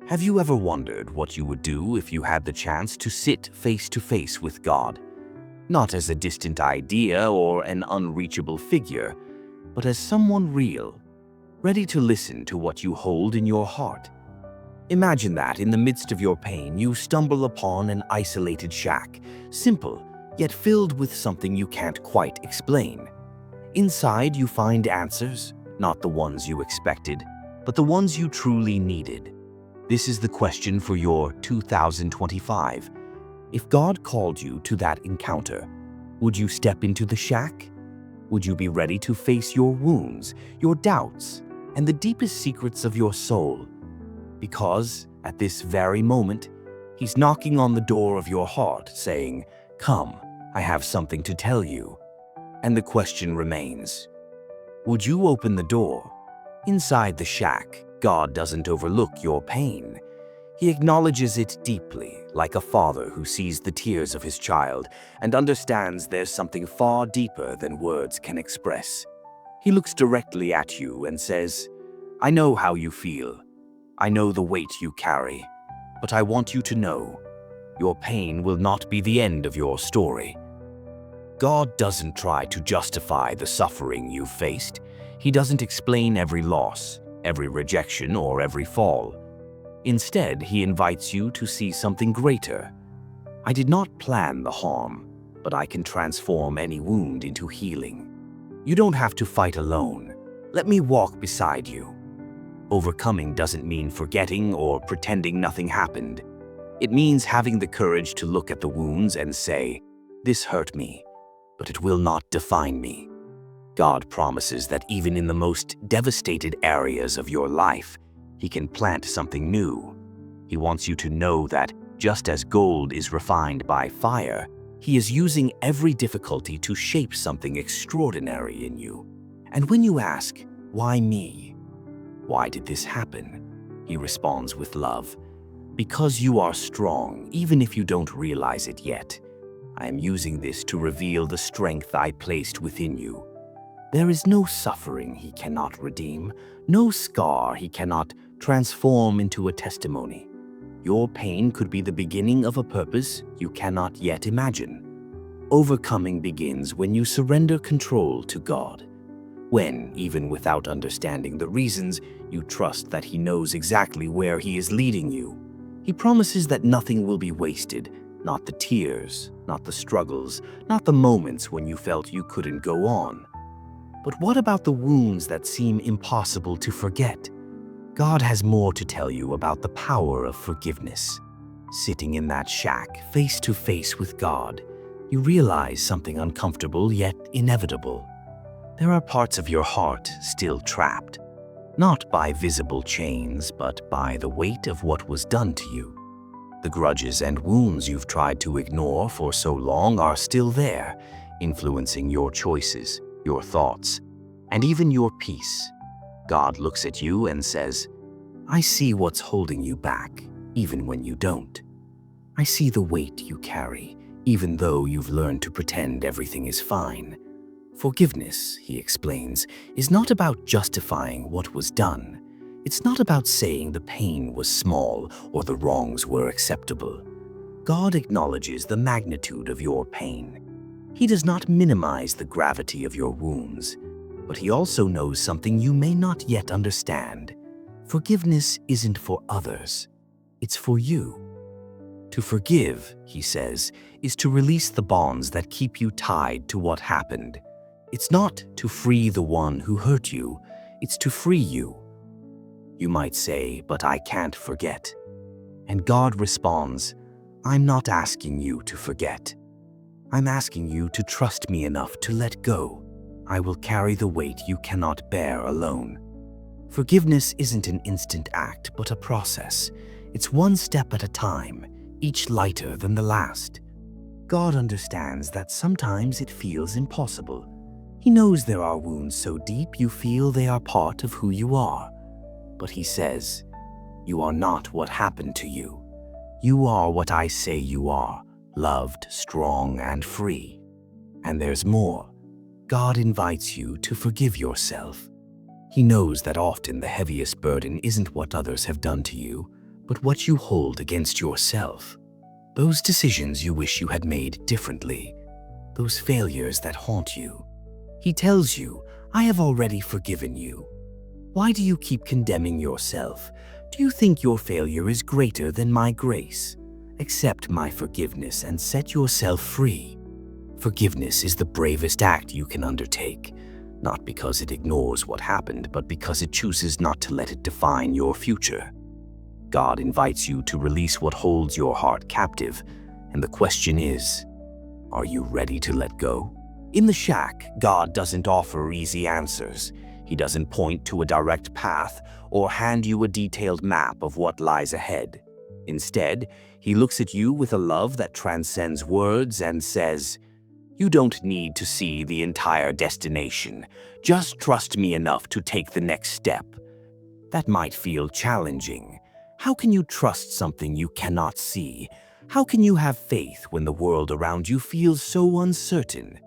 Have you ever wondered what you would do if you had the chance to sit face to face with God? Not as a distant idea or an unreachable figure, but as someone real, ready to listen to what you hold in your heart. Imagine that in the midst of your pain, you stumble upon an isolated shack, simple, yet filled with something you can't quite explain. Inside, you find answers, not the ones you expected, but the ones you truly needed. This is the question for your 2025. If God called you to that encounter, would you step into the shack? Would you be ready to face your wounds, your doubts, and the deepest secrets of your soul? Because at this very moment, He's knocking on the door of your heart, saying, "Come, I have something to tell you." And the question remains, would you open the door? Inside the shack, God doesn't overlook your pain. He acknowledges it deeply, like a father who sees the tears of his child and understands there's something far deeper than words can express. He looks directly at you and says, "I know how you feel. I know the weight you carry, but I want you to know, your pain will not be the end of your story." God doesn't try to justify the suffering you've faced. He doesn't explain every loss, every rejection, or every fall. Instead, He invites you to see something greater. I did not plan the harm, but I can transform any wound into healing. You don't have to fight alone. Let me walk beside you. Overcoming doesn't mean forgetting or pretending nothing happened. It means having the courage to look at the wounds and say, "This hurt me, but it will not define me." God promises that even in the most devastated areas of your life, He can plant something new. He wants you to know that just as gold is refined by fire, He is using every difficulty to shape something extraordinary in you. And when you ask, "Why me? Why did this happen?" He responds with love. "Because you are strong, even if you don't realize it yet. I am using this to reveal the strength I placed within you. There is no suffering He cannot redeem, no scar He cannot transform into a testimony. Your pain could be the beginning of a purpose you cannot yet imagine." Overcoming begins when you surrender control to God. When, even without understanding the reasons, you trust that He knows exactly where He is leading you. He promises that nothing will be wasted, not the tears, not the struggles, not the moments when you felt you couldn't go on. But what about the wounds that seem impossible to forget? God has more to tell you about the power of forgiveness. Sitting in that shack, face to face with God, you realize something uncomfortable yet inevitable. There are parts of your heart still trapped, not by visible chains, but by the weight of what was done to you. The grudges and wounds you've tried to ignore for so long are still there, influencing your choices, your thoughts, and even your peace. God looks at you and says, "I see what's holding you back, even when you don't. I see the weight you carry, even though you've learned to pretend everything is fine." Forgiveness, He explains, is not about justifying what was done. It's not about saying the pain was small or the wrongs were acceptable. God acknowledges the magnitude of your pain. He does not minimize the gravity of your wounds, but He also knows something you may not yet understand. Forgiveness isn't for others, it's for you. To forgive, He says, is to release the bonds that keep you tied to what happened. It's not to free the one who hurt you, it's to free you. You might say, "But I can't forget." And God responds, "I'm not asking you to forget. I'm asking you to trust me enough to let go. I will carry the weight you cannot bear alone." Forgiveness isn't an instant act, but a process. It's one step at a time, each lighter than the last. God understands that sometimes it feels impossible. He knows there are wounds so deep you feel they are part of who you are. But He says, "You are not what happened to you. You are what I say you are, loved, strong, and free." And there's more. God invites you to forgive yourself. He knows that often the heaviest burden isn't what others have done to you, but what you hold against yourself. Those decisions you wish you had made differently. Those failures that haunt you. He tells you, I have already forgiven you. Why do you keep condemning yourself? Do you think your failure is greater than my grace? Accept my forgiveness and set yourself free. Forgiveness is the bravest act you can undertake, not because it ignores what happened, but because it chooses not to let it define your future. God invites you to release what holds your heart captive, and the question is, are you ready to let go? In the shack, God doesn't offer easy answers. He doesn't point to a direct path or hand you a detailed map of what lies ahead. Instead, he looks at you with a love that transcends words and says, you don't need to see the entire destination. Just trust me enough to take the next step. That might feel challenging. How can you trust something you cannot see? How can you have faith when the world around you feels so uncertain?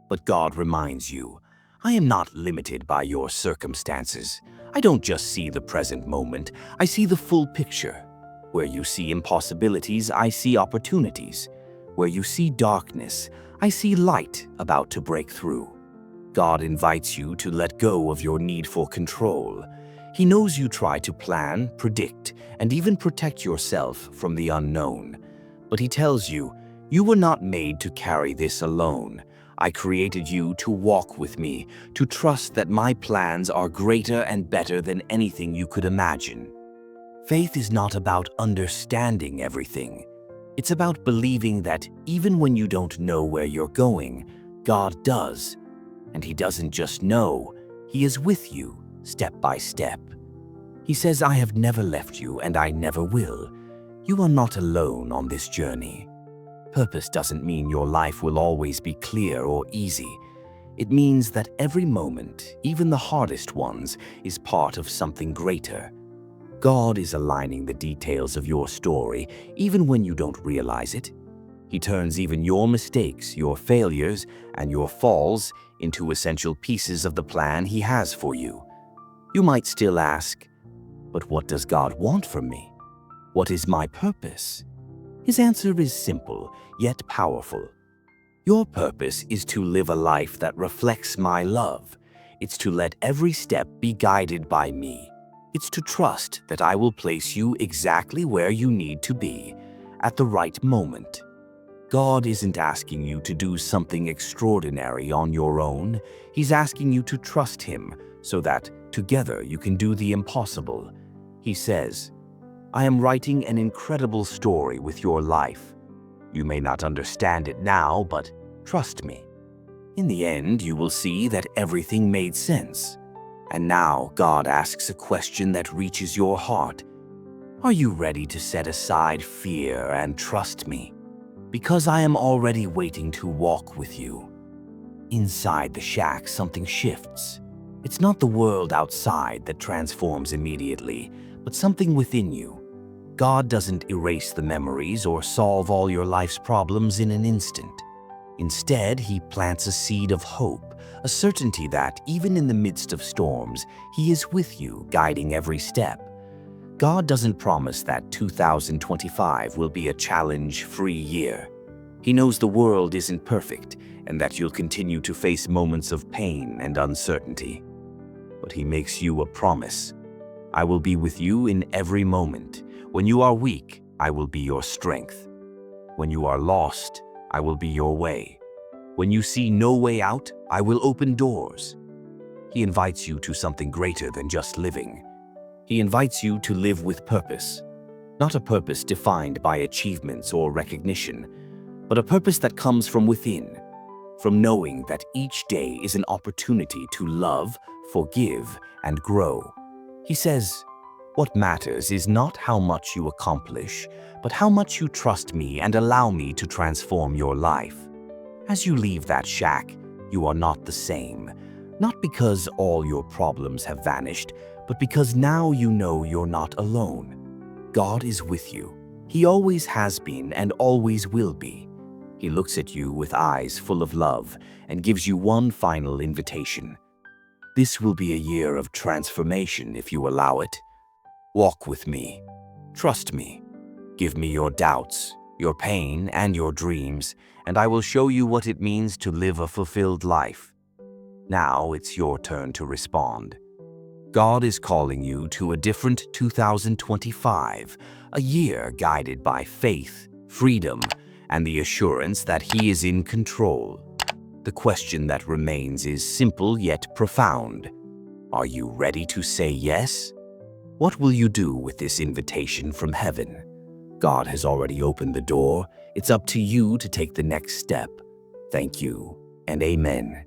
But God reminds you, I am not limited by your circumstances. I don't just see the present moment, I see the full picture. Where you see impossibilities, I see opportunities. Where you see darkness, I see light about to break through. God invites you to let go of your need for control. He knows you try to plan, predict, and even protect yourself from the unknown. But he tells you, you were not made to carry this alone. I created you to walk with me, to trust that my plans are greater and better than anything you could imagine. Faith is not about understanding everything. It's about believing that even when you don't know where you're going, God does. And he doesn't just know, he is with you, step by step. He says, I have never left you and I never will. You are not alone on this journey. Purpose doesn't mean your life will always be clear or easy. It means that every moment, even the hardest ones, is part of something greater. God is aligning the details of your story, even when you don't realize it. He turns even your mistakes, your failures, and your falls into essential pieces of the plan he has for you. You might still ask, but what does God want from me? What is my purpose? His answer is simple, yet powerful. Your purpose is to live a life that reflects my love. It's to let every step be guided by me. It's to trust that I will place you exactly where you need to be, at the right moment. God isn't asking you to do something extraordinary on your own. He's asking you to trust him so that together you can do the impossible. He says, I am writing an incredible story with your life. You may not understand it now, but trust me. In the end, you will see that everything made sense. And now God asks a question that reaches your heart. Are you ready to set aside fear and trust me? Because I am already waiting to walk with you. Inside the shack, something shifts. It's not the world outside that transforms immediately, but something within you. God doesn't erase the memories or solve all your life's problems in an instant. Instead, he plants a seed of hope, a certainty that, even in the midst of storms, he is with you, guiding every step. God doesn't promise that 2025 will be a challenge-free year. He knows the world isn't perfect and that you'll continue to face moments of pain and uncertainty. But he makes you a promise. I will be with you in every moment. When you are weak, I will be your strength. When you are lost, I will be your way. When you see no way out, I will open doors. He invites you to something greater than just living. He invites you to live with purpose. Not a purpose defined by achievements or recognition, but a purpose that comes from within, from knowing that each day is an opportunity to love, forgive, and grow. He says, what matters is not how much you accomplish, but how much you trust me and allow me to transform your life. As you leave that shack, you are not the same. Not because all your problems have vanished, but because now you know you're not alone. God is with you. He always has been and always will be. He looks at you with eyes full of love and gives you one final invitation. This will be a year of transformation if you allow it. Walk with me. Trust me. Give me your doubts, your pain, and your dreams, and I will show you what it means to live a fulfilled life. Now it's your turn to respond. God is calling you to a different 2025, a year guided by faith, freedom, and the assurance that He is in control. The question that remains is simple yet profound. Are you ready to say yes? What will you do with this invitation from heaven? God has already opened the door. It's up to you to take the next step. Thank you, and amen.